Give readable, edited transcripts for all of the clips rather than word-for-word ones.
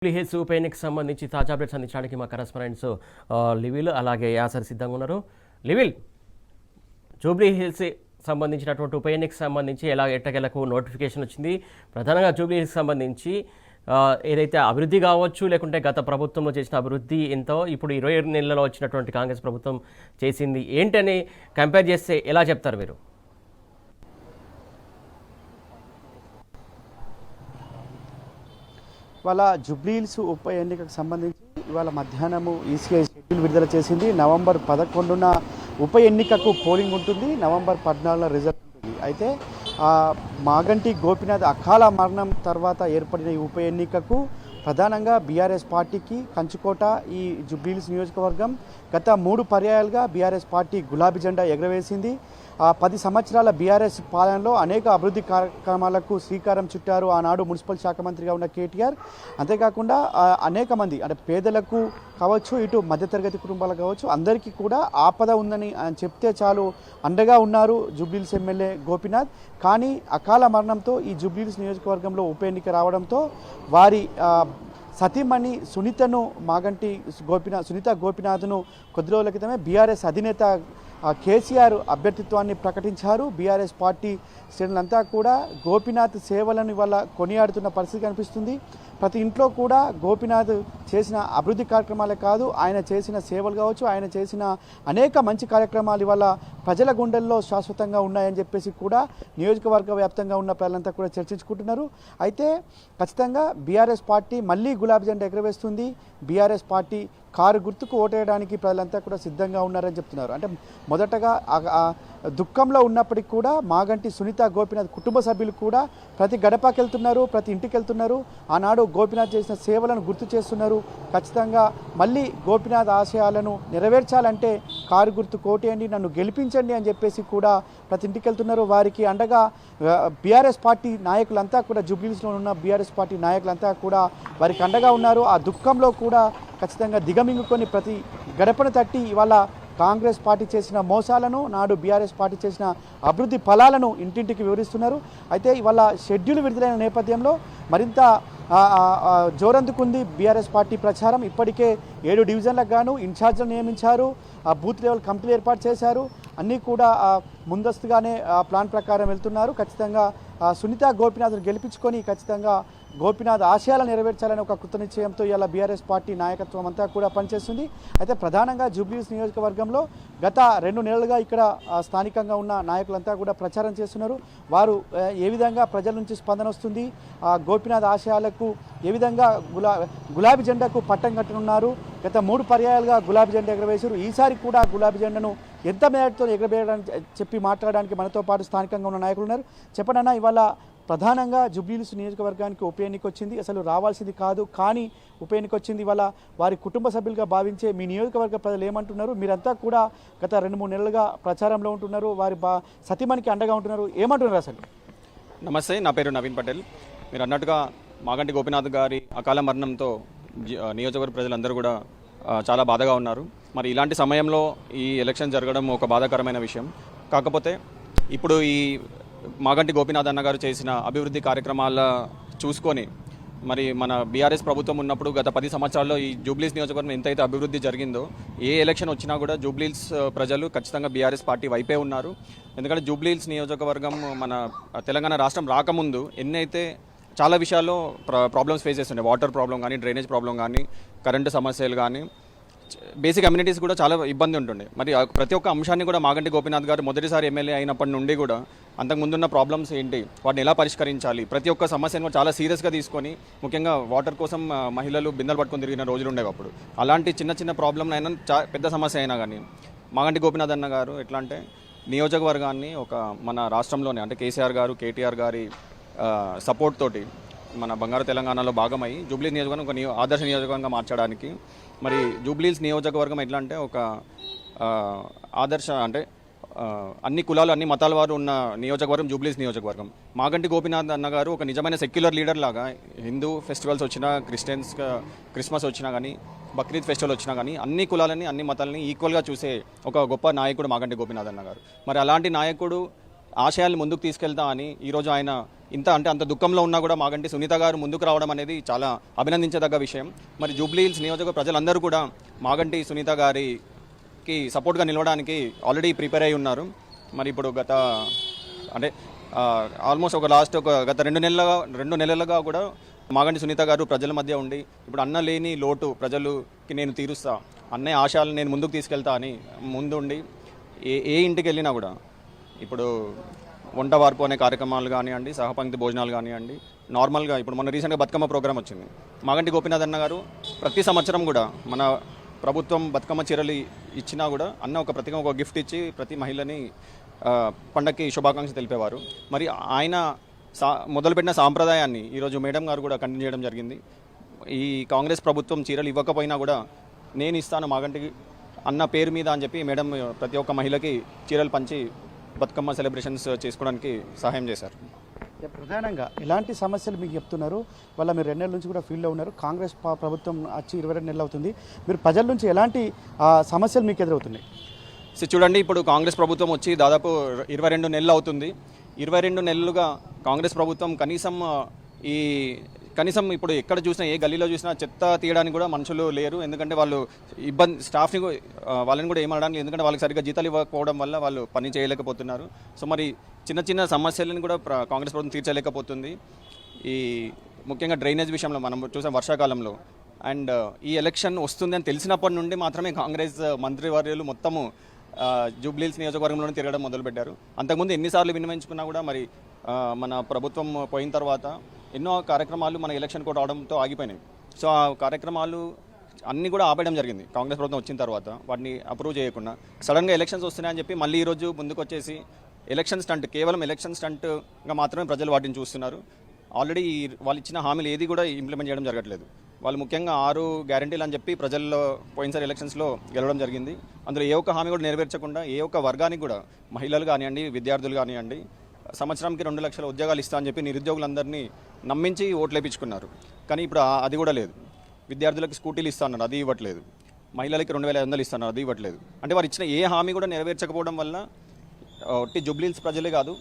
Hills ఉప ఎన్నికకు సంబంధించి తాజా అప్డేట్స్ అందించడానికి మా కరెస్పాండెంట్స్ లివిల్ అలాగే యాసర్ సిద్ధంగా ఉన్నారు. లివిల్, జూబ్లీ హిల్స్ సంబంధించినటువంటి ఉప ఎన్నికకు సంబంధించి ఎట్టకేలకు నోటిఫికేషన్ వచ్చింది. ప్రధానంగా జూబ్లీ హిల్స్ సంబంధించి ఏదైతే అభివృద్ధి కావచ్చు, లేకుంటే గత ప్రభుత్వంలో చేసిన అభివృద్ధి ఎంతో ఇప్పుడు 20 నెలలలో వచ్చినటువంటి కాంగ్రెస్ ప్రభుత్వం చేసింది ఏంటని కంపేర్ చేస్తే ఎలా చెప్తారు మీరు? ఇవాళ జూబ్లీహిల్స్ ఉప ఎన్నికకు సంబంధించి ఇవాళ మధ్యాహ్నము ఈసీఐ షెడ్యూల్ విడుదల చేసింది. నవంబర్ 11న ఉప ఎన్నికకు పోలింగ్ ఉంటుంది, నవంబర్ 14న రిజల్ట్ ఉంటుంది. అయితే మాగంటి గోపీనాథ్ అకాల మరణం తర్వాత ఏర్పడిన ఈ ఉప ఎన్నికకు ప్రధానంగా బీఆర్ఎస్ పార్టీకి కంచుకోట ఈ జూబ్లీహిల్స్ నియోజకవర్గం గత 3 పర్యాయాలుగా బీఆర్ఎస్ పార్టీ గులాబీ జెండా ఎగరవేసింది. 10 సంవత్సరాల బీఆర్ఎస్ పాలనలో అనేక అభివృద్ధి కార్యక్రమాలకు శ్రీకారం చుట్టారు ఆనాడు మున్సిపల్ శాఖ మంత్రిగా ఉన్న కేటీఆర్. అంతేకాకుండా అనేక మంది అంటే పేదలకు కావచ్చు, ఇటు మధ్యతరగతి కుటుంబాలకు కావచ్చు, అందరికీ కూడా ఆపద ఉందని చెప్తే చాలు అండగా ఉన్నారు జూబ్లీహిల్స్ ఎమ్మెల్యే గోపీనాథ్. కానీ అకాల మరణంతో ఈ జూబ్లీహిల్స్ నియోజకవర్గంలో ఉప ఎన్నిక రావడంతో వారి సతీమణి సునీత గోపీనాథ్ను కొద్ది రోజుల క్రితమే బీఆర్ఎస్ అధినేత కేసీఆర్ అభ్యర్థిత్వాన్ని ప్రకటించారు. బీఆర్ఎస్ పార్టీ శ్రేణులంతా కూడా గోపీనాథ్ సేవలను ఇవాళ కొనియాడుతున్న పరిస్థితి కనిపిస్తుంది. ప్రతి ఇంట్లో కూడా గోపీనాథ్ చేసిన అభివృద్ధి కార్యక్రమాలే కాదు, ఆయన చేసిన సేవలు కావచ్చు, ఆయన చేసిన అనేక మంచి కార్యక్రమాలు ఇవాళ ప్రజల గుండెల్లో శాశ్వతంగా ఉన్నాయని చెప్పేసి కూడా నియోజకవర్గ వ్యాప్తంగా ఉన్న ప్రజలంతా కూడా చర్చించుకుంటున్నారు. అయితే ఖచ్చితంగా బీఆర్ఎస్ పార్టీ మళ్ళీ గులాబీ జెండా ఎగరవేస్తుంది. బీఆర్ఎస్ పార్టీ కారు గుర్తుకు ఓటేయడానికి ప్రజలంతా కూడా సిద్ధంగా ఉన్నారని చెప్తున్నారు. అంటే మొదటగా దుఃఖంలో ఉన్నప్పటికీ కూడా మాగంటి సునీత గోపీనాథ్ కుటుంబ సభ్యులు కూడా ప్రతి గడపకి వెళ్తున్నారు, ప్రతి ఇంటికి వెళ్తున్నారు. ఆనాడు గోపీనాథ్ చేసిన సేవలను గుర్తు చేస్తున్నారు. ఖచ్చితంగా మళ్ళీ గోపీనాథ్ ఆశయాలను నెరవేర్చాలంటే కారు గుర్తు కోటేయండి, నన్ను గెలిపించండి అని చెప్పేసి కూడా ప్రతి ఇంటికి వెళ్తున్నారు. వారికి అండగా బీఆర్ఎస్ పార్టీ నాయకులంతా కూడా జూబ్లీహిల్స్లో ఉన్న బీఆర్ఎస్ పార్టీ నాయకులంతా కూడా వారికి అండగా ఉన్నారు. ఆ దుఃఖంలో కూడా ఖచ్చితంగా దిగమింగుకొని ప్రతి గడపను తట్టి ఇవాళ కాంగ్రెస్ పార్టీ చేసిన మోసాలను, నాడు బీఆర్ఎస్ పార్టీ చేసిన అభివృద్ధి ఫలాలను ఇంటింటికి వివరిస్తున్నారు. అయితే ఇవాళ షెడ్యూల్ విడుదలైన నేపథ్యంలో మరింత జోరందుకుంది బీఆర్ఎస్ పార్టీ ప్రచారం. ఇప్పటికే 7 డివిజన్లకు గాను ఇన్ఛార్జ్లను నియమించారు, బూత్ లెవెల్ కమిటీలు ఏర్పాటు చేశారు. అన్నీ కూడా ముందస్తుగానే ప్లాన్ ప్రకారం వెళ్తున్నారు. ఖచ్చితంగా సునీత గోపీనాథ్ను గెలిపించుకొని ఖచ్చితంగా గోపీనాథ్ ఆశయాలను నెరవేర్చాలని ఒక కృత నిశ్చయంతో ఇలా బీఆర్ఎస్ పార్టీ నాయకత్వం అంతా కూడా పనిచేస్తుంది. అయితే ప్రధానంగా జూబ్లీహిల్స్ నియోజకవర్గంలో గత 2 నెలలుగా ఇక్కడ స్థానికంగా ఉన్న నాయకులంతా కూడా ప్రచారం చేస్తున్నారు. వారు ఏ విధంగా ప్రజల నుంచి స్పందన వస్తుంది, గోపీనాథ్ ఆశయాలకు ఏ విధంగా గులాబీ జెండాకు పట్టం కట్టనున్నారు. గత 3 పర్యాయాలుగా గులాబీ జెండా ఎగరవేశారు. ఈసారి కూడా గులాబీ జెండాను ఎంత మేరతో ఎగరవేయడానికి చెప్పి మాట్లాడడానికి మనతో పాటు స్థానికంగా ఉన్న నాయకులు ఉన్నారు. చెప్పండి, ఇవాళ ప్రధానంగా జూబ్లీహిల్స్ నియోజకవర్గానికి ఉప ఎన్నిక వచ్చింది. అసలు రావాల్సింది కాదు, కానీ ఉప ఎన్నిక వచ్చింది. ఇవాళ వారి కుటుంబ సభ్యులుగా భావించే మీ నియోజకవర్గ ప్రజలు ఏమంటున్నారు? మీరంతా కూడా గత 2-3 నెలలుగా ప్రచారంలో ఉంటున్నారు, వారి సతీమణికి అండగా ఉంటున్నారు, ఏమంటున్నారు అసలు? నమస్తే, నా పేరు నవీన్ పటేల్. మీరు అన్నట్టుగా మాగంటి గోపీనాథ్ గారి అకాల మరణంతో నియోజకవర్గ ప్రజలందరూ కూడా చాలా బాధగా ఉన్నారు. మరి ఇలాంటి సమయంలో ఈ ఎలక్షన్ జరగడం ఒక బాధాకరమైన విషయం. కాకపోతే ఇప్పుడు ఈ మాగంటి గోపీనాథ్ అన్నగారు చేసిన అభివృద్ధి కార్యక్రమాల చూసుకొని మరి మన బీఆర్ఎస్ ప్రభుత్వం ఉన్నప్పుడు గత 10 సంవత్సరాల్లో ఈ జూబ్లీహిల్స్ నియోజకవర్గం ఎంతైతే అభివృద్ధి జరిగిందో, ఏ ఎలక్షన్ వచ్చినా కూడా జూబ్లీహిల్స్ ప్రజలు ఖచ్చితంగా బీఆర్ఎస్ పార్టీ వైపే ఉన్నారు. ఎందుకంటే జూబ్లీహిల్స్ నియోజకవర్గం మన తెలంగాణ రాష్ట్రం రాకముందు ఎన్నైతే చాలా విషయాల్లో ప్రాబ్లమ్స్ ఫేస్ చేస్తుండే, వాటర్ ప్రాబ్లం కానీ, డ్రైనేజ్ ప్రాబ్లం కానీ, కరెంటు సమస్యలు కానీ, బేసిక్ అమ్యూనిటీస్ కూడా చాలా ఇబ్బంది ఉంటుండే. మరి ప్రతి ఒక్క అంశాన్ని కూడా మాగంటి గోపీనాథ్ గారు మొదటిసారి ఎమ్మెల్యే అయినప్పటి నుండి కూడా అంతకుముందున్న ప్రాబ్లమ్స్ ఏంటి, వాటిని ఎలా పరిష్కరించాలి, ప్రతి ఒక్క సమస్యను కూడా చాలా సీరియస్గా తీసుకొని, ముఖ్యంగా వాటర్ కోసం మహిళలు బిందెలు పట్టుకొని తిరిగిన రోజులు ఉండేవి. అప్పుడు అలాంటి చిన్న చిన్న ప్రాబ్లం అయినా, పెద్ద సమస్య అయినా కానీ మాగంటి గోపీనాథ్ అన్న గారు ఎట్లా అంటే నియోజకవర్గాన్ని ఒక మన రాష్ట్రంలోనే అంటే కేసీఆర్ గారు, కేటీఆర్ గారి సపోర్ట్ తోటి మన బంగారు తెలంగాణలో భాగమై జూబ్లీహిల్స్ నియోజకవర్గం ఒక ఆదర్శ నియోజకవర్గంగా మార్చడానికి, మరి జూబ్లీహిల్స్ నియోజకవర్గం ఎట్లా అంటే ఒక ఆదర్శ అంటే అన్ని కులాలు, అన్ని మతాల వారు ఉన్న నియోజకవర్గం జూబ్లీహిల్స్ నియోజకవర్గం. మాగంటి గోపీనాథ్ అన్నగారు ఒక నిజమైన సెక్యులర్ లీడర్ లాగా హిందూ ఫెస్టివల్స్ వచ్చినా, క్రిస్మస్ వచ్చినా కానీ, బక్రీద్ ఫెస్టివల్ వచ్చినా కానీ అన్ని కులాలని, అన్ని మతాలని ఈక్వల్గా చూసే ఒక గొప్ప నాయకుడు మాగంటి గోపీనాథ్ అన్నగారు. మరి అలాంటి నాయకుడు ఆశయాల్ని ముందుకు తీసుకెళ్తా అని ఈరోజు ఆయన అంత దుఃఖంలో ఉన్నా కూడా మాగంటి సునీత గారు ముందుకు రావడం అనేది చాలా అభినందించదగ్గ విషయం. మరి జూబ్లీ హిల్స్ నియోజక ప్రజలందరూ కూడా మాగంటి సునీత గారికి సపోర్ట్గా నిలవడానికి ఆల్రెడీ ప్రిపేర్ అయి ఉన్నారు. మరి ఇప్పుడు ఆల్మోస్ట్ గత 2 నెలలుగా కూడా మాగంటి సునీత గారు ప్రజల మధ్య ఉండి ఇప్పుడు అన్న లేని లోటు ప్రజలకి నేను తీరుస్తా, అన్నయ్య ఆశయాలను నేను ముందుకు తీసుకెళ్తా అని ముందుండి ఏ ఇంటికి వెళ్ళినా కూడా ఇప్పుడు వంట వార్పు అనే కార్యక్రమాలు కానివ్వండి, సహపంక్తి భోజనాలు కానివ్వండి, నార్మల్గా ఇప్పుడు మొన్న రీసెంట్గా బతుకమ్మ ప్రోగ్రామ్ వచ్చింది. మాగంటి గోపీనాథ్ అన్న గారు ప్రతి సంవత్సరం కూడా మన ప్రభుత్వం బతుకమ్మ చీరలు ఇచ్చినా కూడా అన్న ఒక గిఫ్ట్ ఇచ్చి ప్రతి మహిళని పండగకి శుభాకాంక్షలు తెలిపేవారు. మరి ఆయన మొదలుపెట్టిన సాంప్రదాయాన్ని ఈరోజు మేడం గారు కూడా కంటిన్యూ చేయడం జరిగింది. ఈ కాంగ్రెస్ ప్రభుత్వం చీరలు ఇవ్వకపోయినా కూడా నేను ఇస్తాను మాగంటి అన్న పేరు మీద అని చెప్పి మేడం ప్రతి ఒక్క మహిళకి చీరలు పంచి బతుకమ్మ సెలబ్రేషన్స్ చేసుకోవడానికి సహాయం చేశారు. ప్రధానంగా ఎలాంటి సమస్యలు మీకు చెప్తున్నారు? వాళ్ళ మీరు 2 నెలల నుంచి కూడా ఫీల్డ్లో ఉన్నారు. కాంగ్రెస్ ప్రభుత్వం వచ్చి 22 నెలలు అవుతుంది. మీరు ప్రజల నుంచి ఎలాంటి సమస్యలు మీకు ఎదురవుతున్నాయి? సో చూడండి, ఇప్పుడు కాంగ్రెస్ ప్రభుత్వం వచ్చి దాదాపు 22 నెలలు అవుతుంది. 22 నెలలుగా కాంగ్రెస్ ప్రభుత్వం కనీసం ఇప్పుడు ఎక్కడ చూసినా ఏ గల్లీలో చూసినా చెత్త తీయడానికి కూడా మనుషులు లేరు. ఎందుకంటే వాళ్ళు స్టాఫ్ని వాళ్ళని కూడా ఏమనడానికి, ఎందుకంటే వాళ్ళకి సరిగ్గా జీతాలు ఇవ్వకపోవడం వల్ల వాళ్ళు పని చేయలేకపోతున్నారు. సో మరి చిన్న సమస్యలను కూడా కాంగ్రెస్ ప్రభుత్వం తీర్చలేకపోతుంది. ముఖ్యంగా డ్రైనేజ్ విషయంలో మనం చూసాం వర్షాకాలంలో. అండ్ ఈ ఎలక్షన్ వస్తుంది అని తెలిసినప్పటి నుండి మాత్రమే కాంగ్రెస్ మంత్రివర్యులు మొత్తము జూబ్లీహిల్స్ నియోజకవర్గంలోనే తిరగడం మొదలుపెట్టారు. అంతకుముందు ఎన్నిసార్లు విన్నవించుకున్నా కూడా మరి మన ప్రభుత్వం పోయిన తర్వాత ఎన్నో కార్యక్రమాలు మన ఎలక్షన్ కూడా రావడంతో ఆగిపోయినాయి. సో ఆ కార్యక్రమాలు అన్నీ కూడా ఆపేయడం జరిగింది కాంగ్రెస్ ప్రభుత్వం వచ్చిన తర్వాత, వాటిని అప్రూవ్ చేయకుండా. సడన్గా ఎలక్షన్స్ వస్తున్నాయని చెప్పి మళ్ళీ ఈరోజు ముందుకు వచ్చేసి కేవలం ఎలక్షన్ స్టంట్గా మాత్రమే ప్రజలు వాటిని చూస్తున్నారు. ఆల్రెడీ వాళ్ళు ఇచ్చిన హామీలు ఏది కూడా ఇంప్లిమెంట్ చేయడం జరగట్లేదు. వాళ్ళు ముఖ్యంగా 6 గ్యారంటీలు అని చెప్పి ప్రజల్లో పోయినసారి ఎలక్షన్స్లో గెలవడం జరిగింది. అందులో ఏ ఒక్క హామీ కూడా నెరవేర్చకుండా ఏ ఒక్క వర్గానికి కూడా, మహిళలు కానివ్వండి, విద్యార్థులు కానివ్వండి, సంవత్సరానికి 2 లక్షల ఉద్యోగాలు ఇస్తా అని చెప్పి నిరుద్యోగులందరినీ నమ్మించి ఓట్లు వేయించుకున్నారు. కానీ ఇప్పుడు అది కూడా లేదు. విద్యార్థులకు స్కూటీలు ఇస్తున్నారు, అది ఇవ్వట్లేదు. మహిళలకి 2500 ఇస్తున్నారు, అది ఇవ్వట్లేదు. అంటే వారు ఇచ్చిన ఏ హామీ కూడా నెరవేర్చకపోవడం వల్ల ఒట్టి జూబ్లీహిల్స్ ప్రజలే కాదు,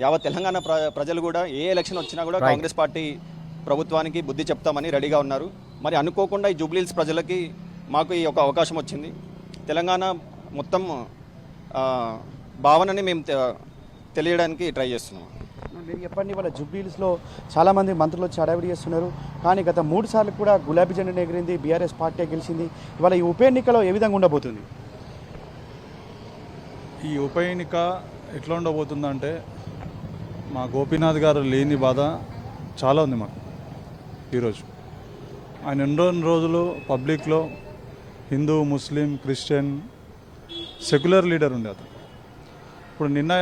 యావత్ తెలంగాణ ప్రజలు కూడా ఏ ఎలక్షన్ వచ్చినా కూడా కాంగ్రెస్ పార్టీ ప్రభుత్వానికి బుద్ధి చెప్తామని రెడీగా ఉన్నారు. మరి అనుకోకుండా ఈ జూబ్లీహిల్స్ ప్రజలకి మాకు ఈ ఒక అవకాశం వచ్చింది. తెలంగాణ మొత్తం భావనని మేము తెలియడానికి ట్రై చేస్తున్నాం. మీరు చెప్పండి, వాళ్ళ జూబ్లీహిల్స్లో చాలామంది మంత్రులు వచ్చి హడావిడి చేస్తున్నారు. కానీ గత 3 సార్లు కూడా గులాబీ జెండా ఎగిరింది, బీఆర్ఎస్ పార్టీ గెలిచింది. ఇవాళ ఈ ఉప ఎన్నికలో ఏ విధంగా ఉండబోతుంది? ఈ ఉప ఎన్నిక ఎట్లా ఉండబోతుందంటే, మా గోపీనాథ్ గారు లేని బాధ చాలా ఉంది మాకు. ఈరోజు ఆయన 2 రోజులు పబ్లిక్లో హిందూ, ముస్లిం, క్రిస్టియన్, సెక్యులర్ లీడర్ ఉండే అతను. ఇప్పుడు నిన్న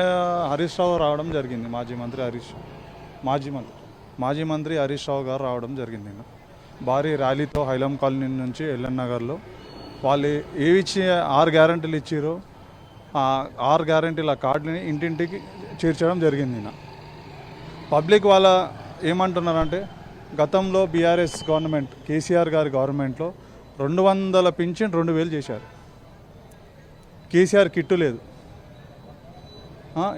హరీష్ రావు రావడం జరిగింది, మాజీ మంత్రి హరీష్ రావు గారు రావడం జరిగింది. నిన్న భారీ ర్యాలీతో హైలం కాలనీ నుంచి ఎల్ఎన్ నగర్లో వాళ్ళు ఏవిచ్చి 6 గ్యారంటీలు ఇచ్చారో ఆ 6 గ్యారంటీల కార్డుని ఇంటింటికి చేర్చడం జరిగింది. నిన్న పబ్లిక్ వాళ్ళ ఏమంటున్నారంటే, గతంలో బీఆర్ఎస్ గవర్నమెంట్, కేసీఆర్ గారి గవర్నమెంట్లో 200 పింఛన్ 2000 చేశారు. కేసీఆర్ కిట్టు లేదు.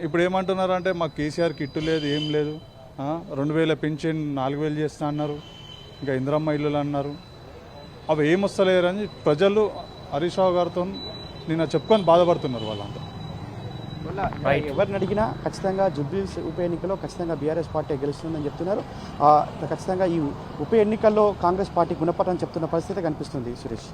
ఇప్పుడు ఏమంటున్నారంటే, మాకు కేసీఆర్ కిట్టు లేదు, ఏం లేదు, 2000 పింఛన్ 4000 చేస్తా అన్నారు, ఇంకా ఇందిరమ్మ ఇల్లులు అన్నారు. అవి ఏమొస్తలేరని ప్రజలు హరీష్ రావు గారితో నిన్న చెప్పుకొని బాధపడుతున్నారు వాళ్ళంతా. ఎవరిని అడిగినా ఖచ్చితంగా జూబ్లీహిల్స్ ఉప ఎన్నికలో ఖచ్చితంగా బీఆర్ఎస్ పార్టీ గెలుస్తుందని చెప్తున్నారు. ఖచ్చితంగా ఈ ఉప ఎన్నికల్లో కాంగ్రెస్ పార్టీ గుణపటం చెప్తున్న పరిస్థితి కనిపిస్తుంది. సురేష్.